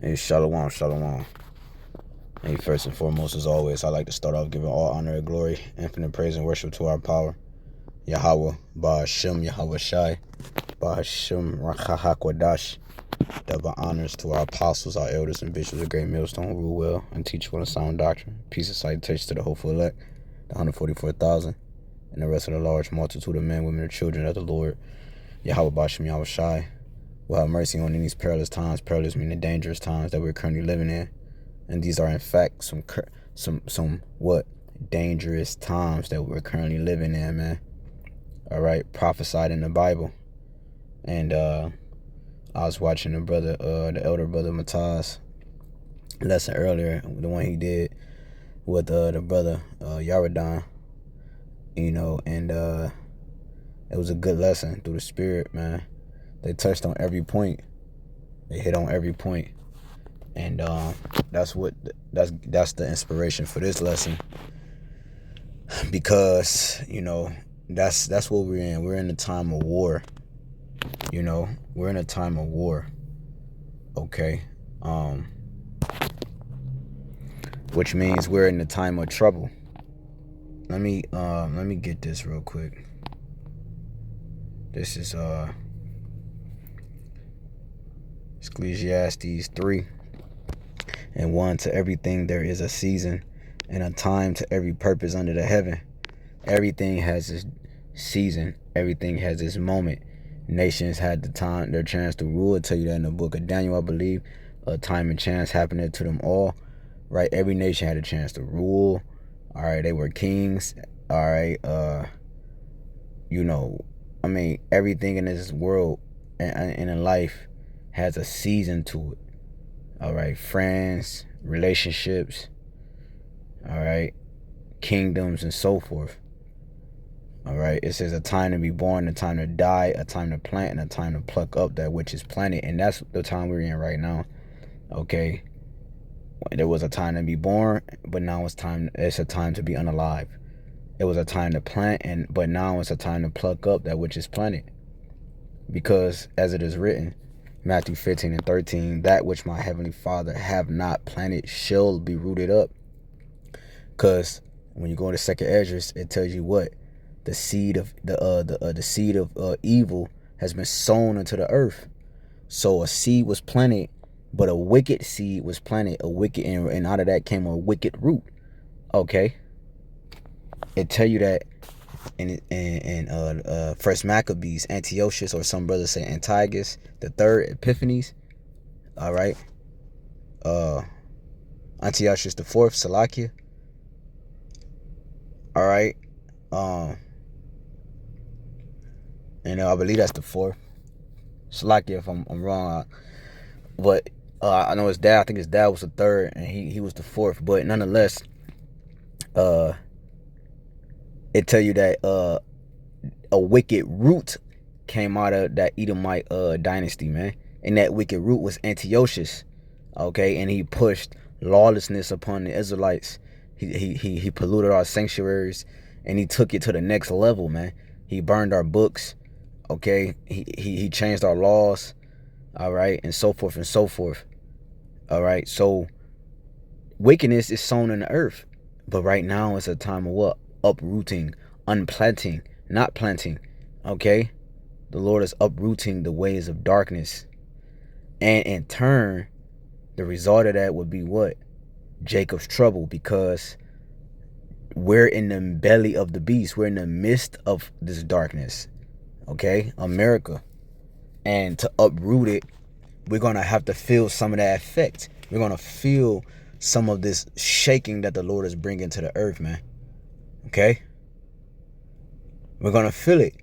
Hey, shalom, shalom. Hey, first and foremost, as always, I'd like to start off giving all honor and glory, infinite praise and worship to our power, YAHAWAH, BAHASHAM, YAHAWASHI, BAHASHAM, HAQADASH. Double honors to our apostles, our elders, and bishops of Great Millstone, rule well and teach well and sound doctrine. Peace and salutation to the hopeful elect, the 144,000, and the rest of the large multitude of men, women, and children of the Lord, Yahweh, BAHASHAM, YAHAWASHI. Will have mercy on in these perilous times. Perilous meaning dangerous times that we're currently living in. And these are in fact some what dangerous times that we're currently living in, man. All right, prophesied in the Bible. And I was watching the elder brother Mataz lesson earlier, the one he did with the brother Yaradan, and it was a good lesson through the spirit, man. They touched on every point. They hit on every point. And that's the inspiration for this lesson, because that's what we're in. We're in a time of war. We're in a time of war. Okay, which means we're in a time of trouble. Let me get this real quick. This is Ecclesiastes 3:1. To everything there is a season, and a time to every purpose under the heaven. Everything has its season. Everything has its moment. Nations had their chance to rule. I tell you that in the book of Daniel, I believe. A time and chance happening to them all. Right? Every nation had a chance to rule. All right, they were kings. All right, everything in this world and in life has a season to it. All right, friends, relationships, all right, kingdoms, and so forth. All right, it says a time to be born, a time to die, a time to plant, and a time to pluck up that which is planted. And that's the time we're in right now. Okay, there was a time to be born, but now it's a time to be unalive. It was a time to plant, but now it's a time to pluck up that which is planted. Because as it is written, Matthew 15:13, that which my heavenly Father have not planted shall be rooted up. Because when you go to second Esdras, it tells you what the seed of the seed of evil has been sown into the earth. So a seed was planted, but a wicked seed was planted. And out of that came a wicked root. Okay, it tell you that in First Maccabees, Antiochus, or some brothers say Antiochus the third, Epiphanes. All right, Antiochus the fourth, Salakia. All right, I believe that's the fourth. Salakia if I'm wrong, but I know his dad. I think his dad was the third, and he was the fourth. But nonetheless, it tell you that a wicked root came out of that Edomite dynasty, man. And that wicked root was Antiochus. Okay, and he pushed lawlessness upon the Israelites. He polluted our sanctuaries, and he took it to the next level, man. He burned our books. Okay, he changed our laws. All right, and so forth and so forth. All right, so wickedness is sown in the earth, but right now it's a time of what? Uprooting, unplanting, not planting. Okay, the Lord is uprooting the ways of darkness, and in turn the result of that would be what? Jacob's trouble, because we're in the belly of the beast. We're in the midst of this darkness. Okay, America. And to uproot it, we're going to have to feel some of that effect. We're going to feel some of this shaking that the Lord is bringing to the earth, man. Okay? We're going to feel it.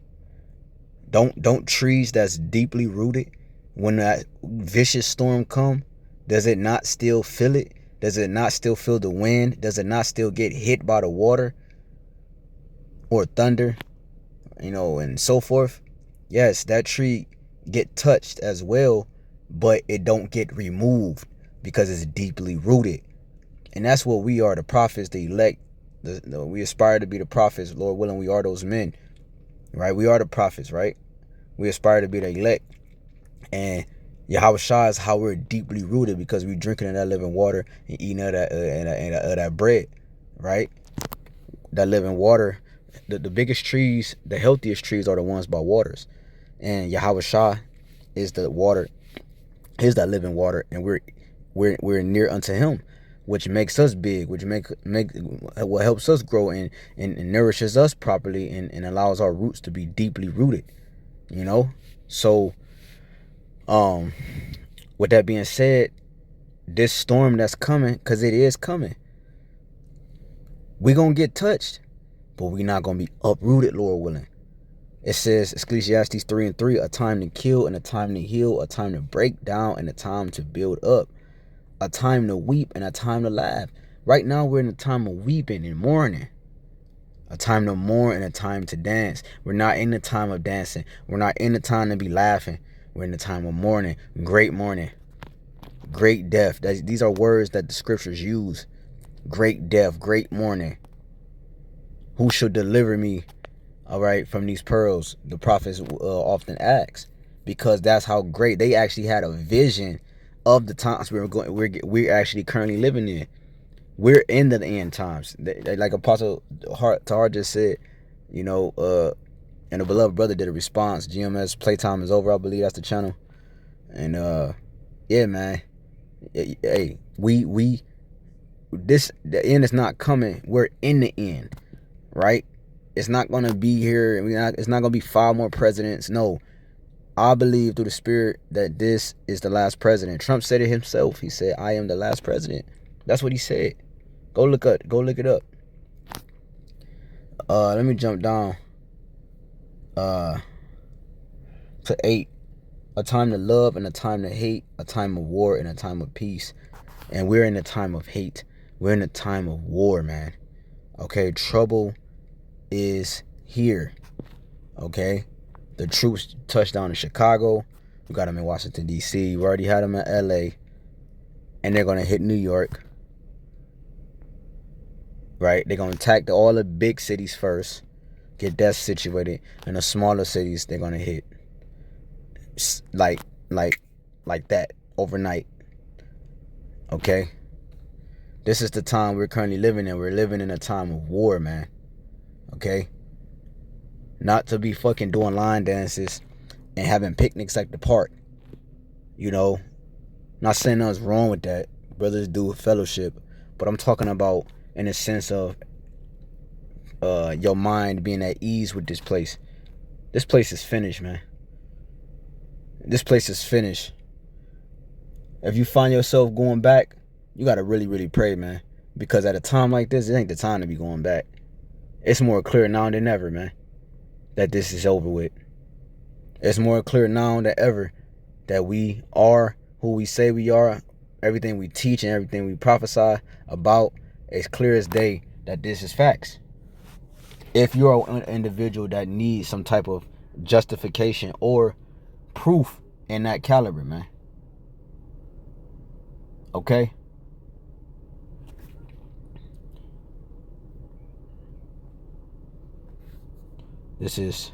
Don't trees that's deeply rooted, when that vicious storm come, does it not still feel it? Does it not still feel the wind? Does it not still get hit by the water or thunder, and so forth? Yes, that tree get touched as well, but it don't get removed because it's deeply rooted. And that's what we are, the prophets, the elect. We aspire to be the prophets. Lord willing, we are those men, right? We are the prophets, right? We aspire to be the elect. And Yahawashi is how we're deeply rooted, because we're drinking of that living water and eating of that bread, right? That living water. The biggest trees, the healthiest trees are the ones by waters. And Yahawashi is the water, is that living water, and we're near unto him, which makes us big, which make what helps us grow and nourishes us properly, and allows our roots to be deeply rooted, you know. So with that being said, this storm that's coming, because it is coming, we gonna get touched, but we not gonna be uprooted, Lord willing. It says, Ecclesiastes 3:3, a time to kill and a time to heal, a time to break down and a time to build up, a time to weep and a time to laugh. Right now we're in a time of weeping and mourning, a time to mourn and a time to dance. We're not in the time of dancing. We're not in the time to be laughing. We're in the time of mourning, great death. These are words that the scriptures use. Great death, great mourning. Who shall deliver me, all right, from these pearls? The prophets often ask, because that's how great. They actually had a vision of the times we're actually currently living in. We're in the end times. Like Apostle Tahar just said, you know, and a beloved brother did a response. GMS playtime is over, I believe that's the channel. And yeah, man. Hey, the end is not coming. We're in the end, right? It's not gonna be here. It's not gonna be 5 more presidents. No, I believe through the Spirit that this is the last president. Trump said it himself. He said, "I am the last president." That's what he said. Go look it up. Let me jump down to 8. A time to love and a time to hate, a time of war and a time of peace. And we're in a time of hate. We're in a time of war, man. Okay, trouble is here. Okay, the troops touched down in Chicago. We got them in Washington, D.C. We already had them in L.A. And they're going to hit New York. Right? They're going to attack all the big cities first. Get that situated. And the smaller cities, they're going to hit. Like that overnight. Okay, this is the time we're currently living in. We're living in a time of war, man. Okay, not to be fucking doing line dances and having picnics at the park, you know. Not saying nothing's wrong with that. Brothers do fellowship, but I'm talking about in the sense of your mind being at ease with this place. This place is finished, man. This place is finished. If you find yourself going back, you got to really, really pray, man. Because at a time like this, it ain't the time to be going back. It's more clear now than ever, man, that this is over with. It's more clear now than ever that we are who we say we are. Everything we teach and everything we prophesy about, it's clear as day that this is facts. If you're an individual that needs some type of justification or proof in that caliber, man. Okay? This is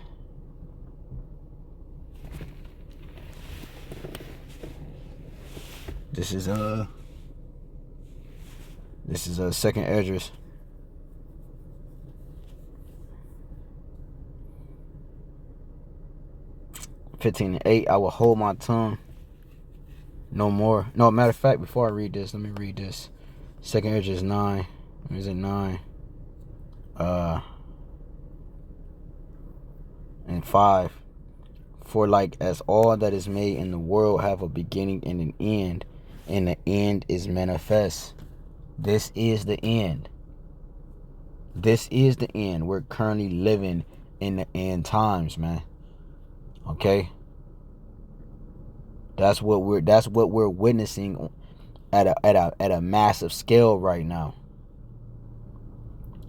second Esdras. 15:8. I will hold my tongue no more. No, matter of fact, before I read this, let me read this. Second Esdras 9. Where is it? 9. And 5. For like as all that is made in the world have a beginning and an end, and the end is manifest. This is the end. This is the end. We're currently living in the end times, man. Okay? That's what we're witnessing at a massive scale right now.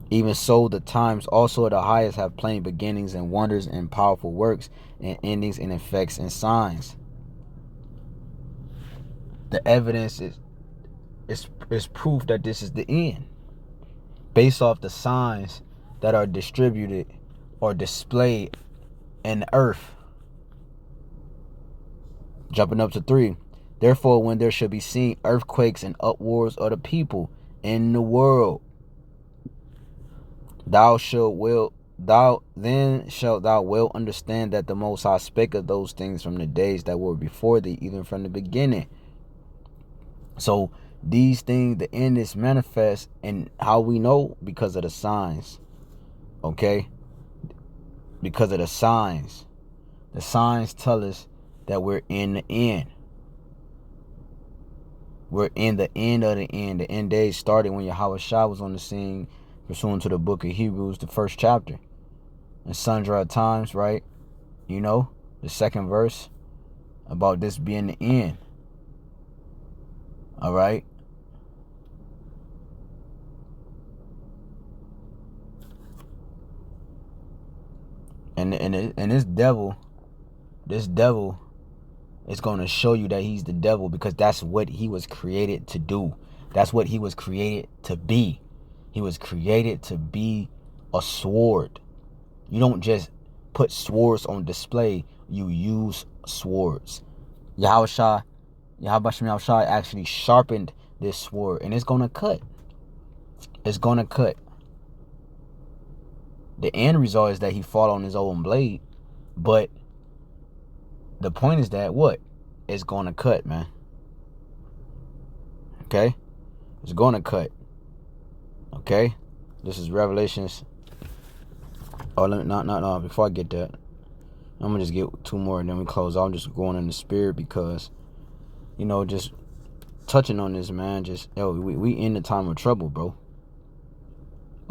Even so, the times also at the highest have plain beginnings and wonders and powerful works and endings and effects and signs. The evidence is proof that this is the end, based off the signs that are distributed or displayed in the earth. Jumping up to 3. Therefore, when there shall be seen earthquakes and upwards of the people in the world, thou then shalt thou well understand that the Most High spake of those things from the days that were before thee, even from the beginning. So these things, the end is manifest, and how we know? Because of the signs. Okay? Because of the signs. The signs tell us that we're in the end. We're in the end of the end. The end days started when Yahawashi was on the scene, pursuant to the book of Hebrews, the 1st chapter. And sundry times, right? You know, the 2nd verse about this being the end. All right? And this devil is going to show you that he's the devil, because that's what he was created to do. That's what he was created to be. He was created to be a sword. You don't just put swords on display. You use swords. Yahawashi actually sharpened this sword, and it's going to cut. It's going to cut. The end result is that he fall on his own blade, but the point is that what? It's going to cut, man. Okay? It's going to cut. Okay? This is Revelations. Oh, no. Before I get that, I'm going to just get 2 more and then we close. I'm just going in the spirit because, you know, just touching on this, man. Just, we in the time of trouble, bro.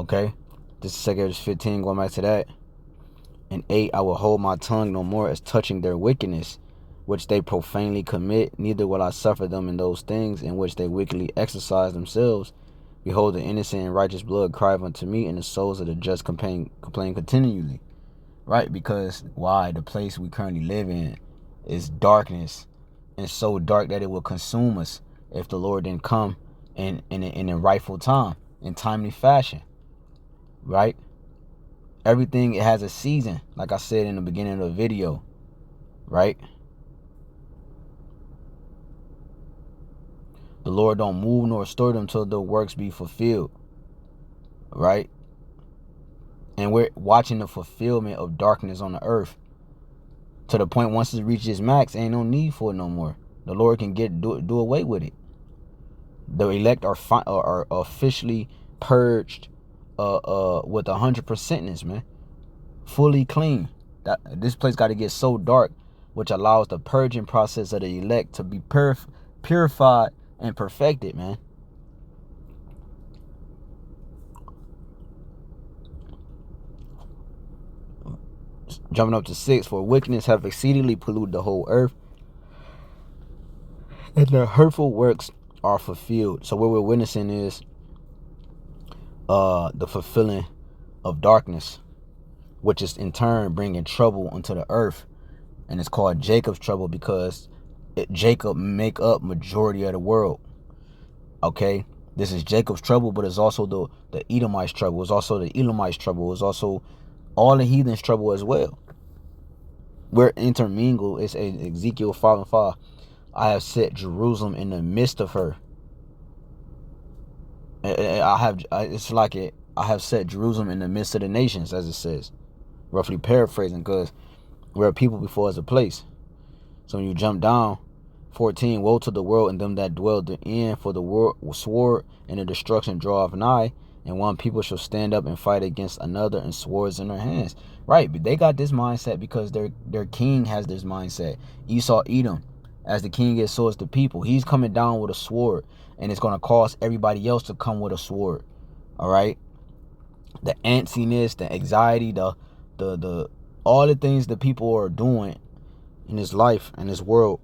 Okay? This is 2 Corinthians 15, going back to that. And 8, I will hold my tongue no more as touching their wickedness, which they profanely commit, neither will I suffer them in those things in which they wickedly exercise themselves. Behold, the innocent and righteous blood crieth unto me, and the souls of the just complain continually. Right? Because why? The place we currently live in is darkness, and so dark that it will consume us if the Lord didn't come in a rightful time, in timely fashion. Right? Everything, it has a season, like I said in the beginning of the video. Right? The Lord don't move nor stir them till the works be fulfilled. Right? And we're watching the fulfillment of darkness on the earth. To the point, once it reaches max, ain't no need for it no more. The Lord can do away with it. The elect are officially purged with 100%ness, man. Fully clean. This place got to get so dark, which allows the purging process of the elect to be purified and perfected, man. Jumping up to 6, for wickedness have exceedingly polluted the whole earth, and their hurtful works are fulfilled. So what we're witnessing is the fulfilling of darkness, which is in turn bringing trouble onto the earth. And it's called Jacob's trouble because Jacob make up majority of the world. Okay? This is Jacob's trouble, but it's also the Edomites' trouble. It's also the Elamites' trouble. It's also all the heathens' trouble as well. We're intermingled. It's Ezekiel 5:5. I have set Jerusalem in the midst of her. It's like I have set Jerusalem in the midst of the nations, as it says. Roughly paraphrasing, because we're a people before us a place. So when you jump down, 14, woe to the world and them that dwell therein, for the world sword and the destruction draweth nigh, and one people shall stand up and fight against another, and swords in their hands. Right, but they got this mindset because their king has this mindset. Esau, Edom, as the king is, so is the people. He's coming down with a sword, and it's going to cause everybody else to come with a sword. All right, the antsiness, the anxiety, the all the things that people are doing in this life and this world,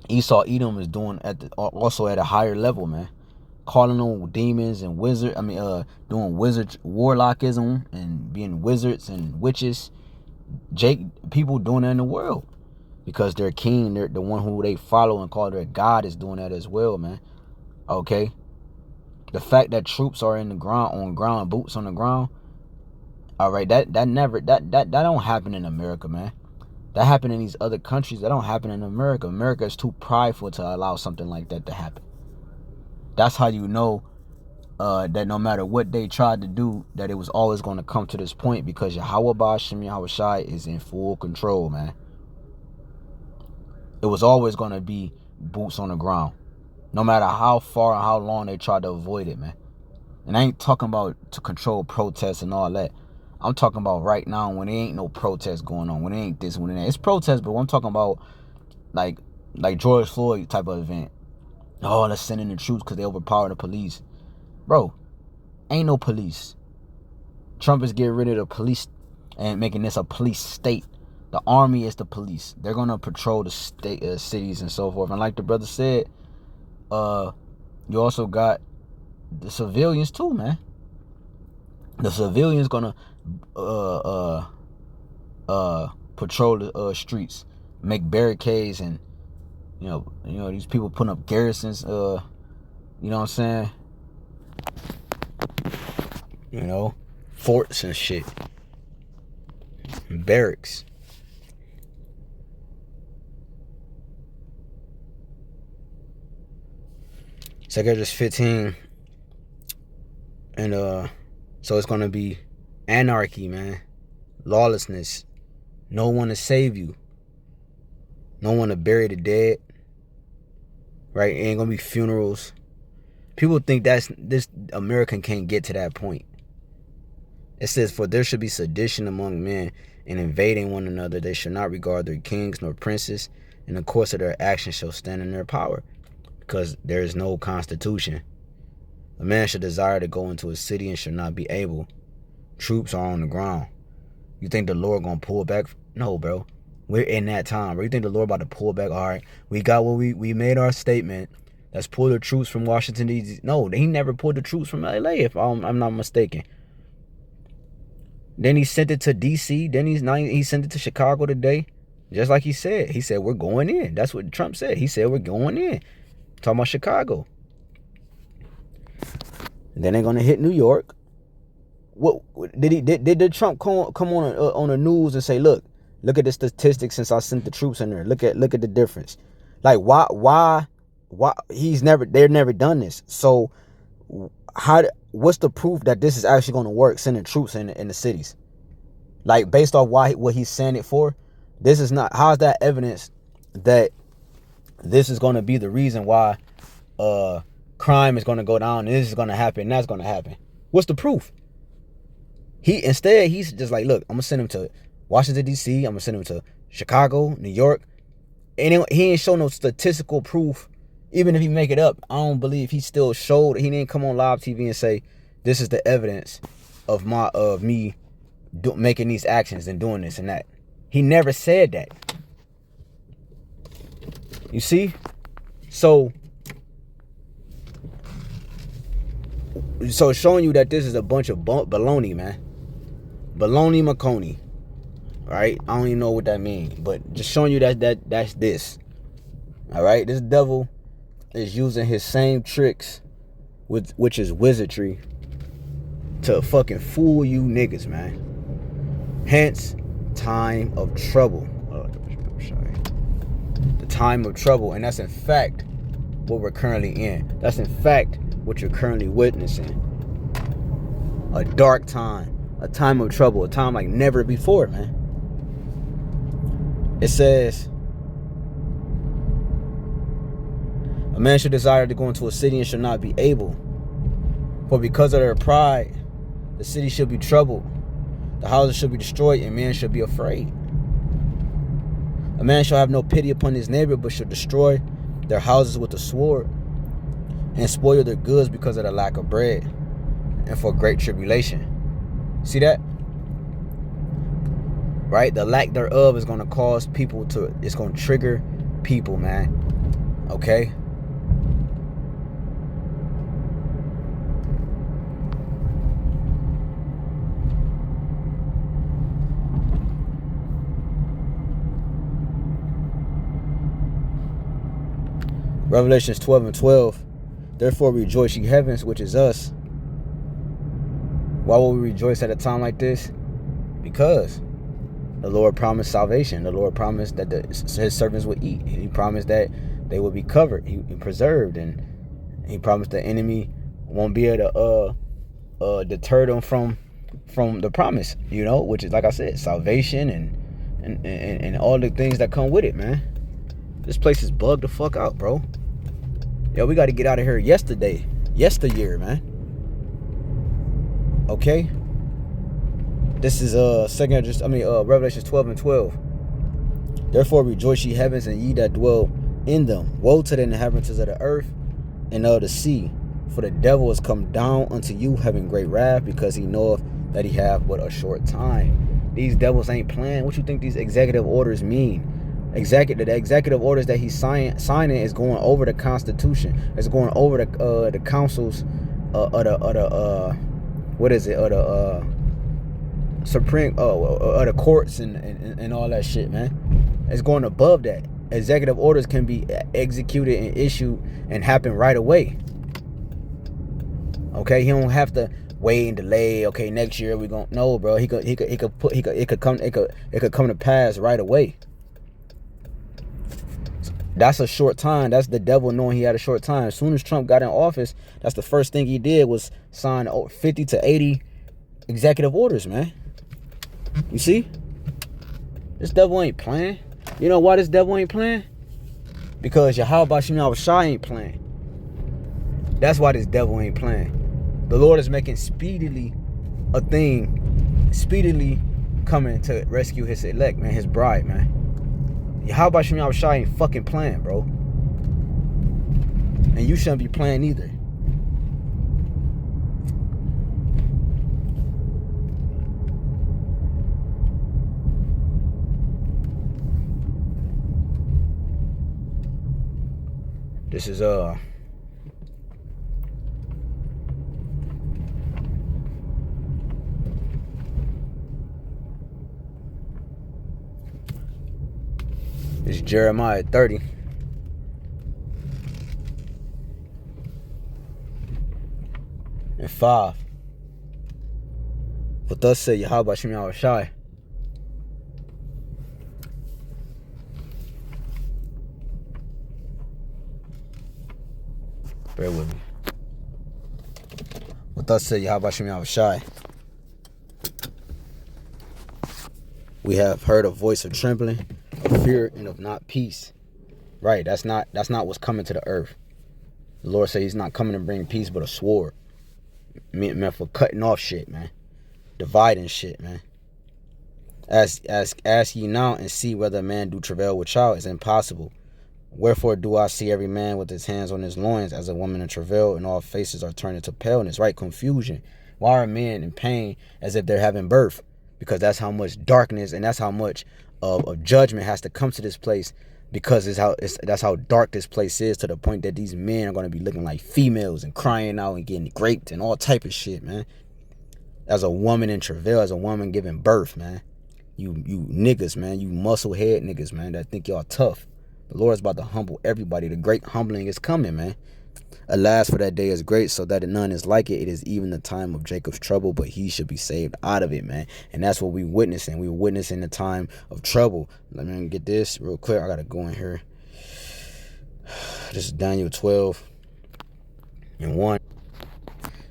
Esau, Edom is doing also at a higher level, man. Calling on demons and wizards. Doing warlockism and being wizards and witches. People doing that in the world because their king, the one who they follow and call their God, is doing that as well, man. Okay, the fact that troops are in the ground, boots on the ground. All right, that don't happen in America, man. That happened in these other countries. That don't happen in America. America is too prideful to allow something like that to happen. That's how you know that no matter what they tried to do, that it was always going to come to this point, because YAHAWAH, BAHASHAM, YAHAWASHI is in full control, man. It was always going to be boots on the ground, no matter how far and how long they tried to avoid it, man. And I ain't talking about to control protests and all that. I'm talking about right now when there ain't no protests going on, when it ain't this, when it ain't. It's protests, but I'm talking about like George Floyd type of event. Oh, let's send in the troops because they overpower the police. Bro, ain't no police. Trump is getting rid of the police and making this a police state. The army is the police. They're going to patrol the state, cities and so forth. And like the brother said, you also got the civilians too, man. The civilians gonna patrol the streets, make barricades, and you know these people putting up garrisons. You know what I'm saying? You know, forts and shit, and barracks. Second just 15, and so it's gonna be anarchy, man. Lawlessness. No one to save you. No one to bury the dead. Right? It ain't gonna be funerals. People think this American can't get to that point. It says, for there should be sedition among men, and invading one another. They should not regard their kings nor princes, and the course of their actions shall stand in their power, because there is no constitution. A man should desire to go into a city and should not be able. Troops are on the ground. You think the Lord gonna pull back? No, bro. We're in that time, bro. You think the Lord about to pull back? All right, we got what we made our statement. Let's pull the troops from Washington, D.C. No, he never pulled the troops from L.A., if I'm not mistaken. Then he sent it to D.C. Then he sent it to Chicago today. Just like he said. He said, we're going in. That's what Trump said. He said, we're going in. Talking about Chicago. Then they're gonna hit New York. What did Trump come on the news and say, look at the statistics since I sent the troops in there. Look at the difference. Like why they've never done this. So what's the proof that this is actually gonna work, sending troops in the cities? Like, based off what he's saying it for, this is not. How is that evidence that this is gonna be the reason why crime is going to go down, and this is going to happen, and that's going to happen? What's the proof? He's just like, look, I'm going to send him to Washington, D.C. I'm going to send him to Chicago, New York. And he ain't show no statistical proof. Even if he make it up, I don't believe he still showed. He didn't come on live TV and say, this is the evidence of me making these actions and doing this and that. He never said that. You see? So showing you that this is a bunch of baloney, man. Baloney Maconi. Right? I don't even know what that means, but just showing you that's this. All right? This devil is using his same tricks, which is wizardry, to fucking fool you niggas, man. Hence, time of trouble. The time of trouble. And that's in fact what we're currently in. That's in fact what you're currently witnessing. A dark time. A time of trouble. A time like never before, man. It says, a man should desire to go into a city and should not be able. For because of their pride, the city should be troubled. The houses should be destroyed, and men should be afraid. A man shall have no pity upon his neighbor, but shall destroy their houses with the sword, and spoil their goods because of the lack of bread, and for great tribulation. See that? Right? The lack thereof is going to cause people to, it's going to trigger people, man. Okay? Revelations 12:12. Therefore rejoice, ye heavens, which is us. Why will we rejoice at a time like this? Because The Lord promised salvation. The Lord promised that his servants would eat. He promised that they would be covered, he preserved, and he promised the enemy won't be able to deter them from the promise, which is, like I said, salvation and all the things that come with it, man. This place is bugged the fuck out, bro. Yo, we got to get out of here yesteryear, man. Okay. This is Revelation 12:12. Therefore rejoice, ye heavens, and ye that dwell in them. Woe to the inhabitants of the earth and of the sea, for the devil is come down unto you, having great wrath, because he knoweth that he have but a short time. These devils ain't playing. What you think these executive orders mean? The executive orders that he's signing is going over the Constitution. It's going over the councils Supreme the courts and all that shit, man. It's going above that. Executive orders can be executed and issued and happen right away. Okay, he don't have to wait and delay. Okay, next year we gonna no, bro. It could come to pass right away. That's a short time. That's the devil knowing he had a short time. As soon as Trump got in office, that's the first thing he did was sign 50 to 80 executive orders, man. You see? This devil ain't playing. You know why this devil ain't playing? Because YAHAWASHI ain't playing. That's why this devil ain't playing. The Lord is making speedily coming to rescue his elect, man, his bride, man. YAHAWASHI ain't fucking playing, bro. And you shouldn't be playing either. This is it's Jeremiah 30. And 5. But thus said YAHAWASHI. Bear with me. But thus said YAHAWASHI. We have heard a voice of trembling, of fear, and of not peace. Right, that's not what's coming to the earth. The Lord said he's not coming to bring peace, but a sword. Meant for cutting off shit, man. Dividing shit, man. Ask ye now and see whether a man do travail with child. It's impossible. Wherefore do I see every man with his hands on his loins as a woman in travail, and all faces are turned into paleness, right? Confusion. Why are men in pain as if they're having birth? Because that's how much darkness and that's how much of judgment has to come to this place, because that's how dark this place is, to the point that these men are going to be looking like females and crying out and getting raped and all type of shit, man. As a woman in travail, as a woman giving birth, man. You niggas, man. You musclehead niggas, man, that think y'all tough. The Lord's about to humble everybody. The great humbling is coming, man. Alas, for that day is great, so that none is like it. It is even the time of Jacob's trouble, but he should be saved out of it, man. And that's what we're witnessing. We're witnessing the time of trouble. Let me get this real quick. I got to go in here. This is Daniel 12:1.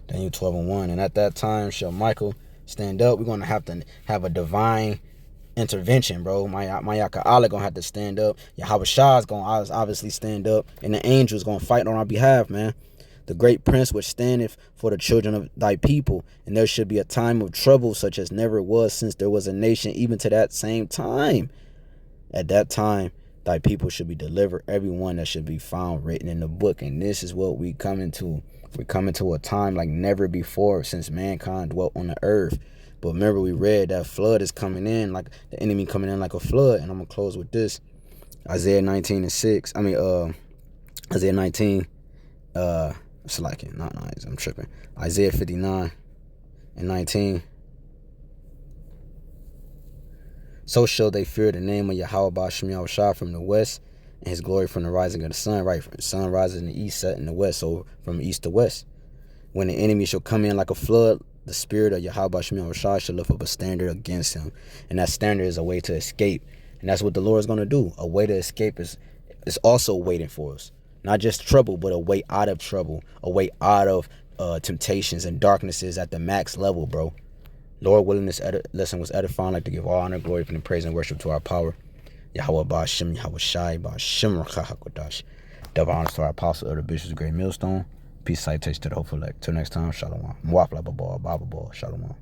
Daniel 12:1. And at that time shall Michael stand up. We're going to have a divine intervention, bro. My HAQADASH gonna have to stand up. YAHAWASHI is gonna obviously stand up, and the angels gonna fight on our behalf, man. The great prince which standeth for the children of thy people, and there should be a time of trouble such as never was since there was a nation, even to that same time. At that time thy people should be delivered, everyone that should be found written in the book. And this is what we coming to. We're coming to a time like never before since mankind dwelt on the earth. But remember, we read that flood is coming in, like the enemy coming in like a flood. And I'm going to close with this. Isaiah 19:6. Isaiah 19. I'm tripping. Isaiah 59:19. So shall they fear the name of YAHAWASHI from the west, and his glory from the rising of the sun. Right, from the sun rises in the east, set in the west. So from east to west. When the enemy shall come in like a flood, the spirit of YAHWASHI should lift up a standard against him. And that standard is a way to escape. And that's what the Lord is going to do. A way to escape is also waiting for us. Not just trouble, but a way out of trouble. A way out of temptations and darknesses at the max level, bro. Lord willing, this lesson was edifying. I'd like to give all honor, glory, and praise and worship to our power. Yahawah, BAHASHAM, YAHAWASHI, BAHASHAM, HAQADASH. Double honors to our apostle, Elder Bishop's Great Millstone. Peace, citation to the hopeful elect. Till next time, Shalom. Mwafla babal, bababal, Shalom.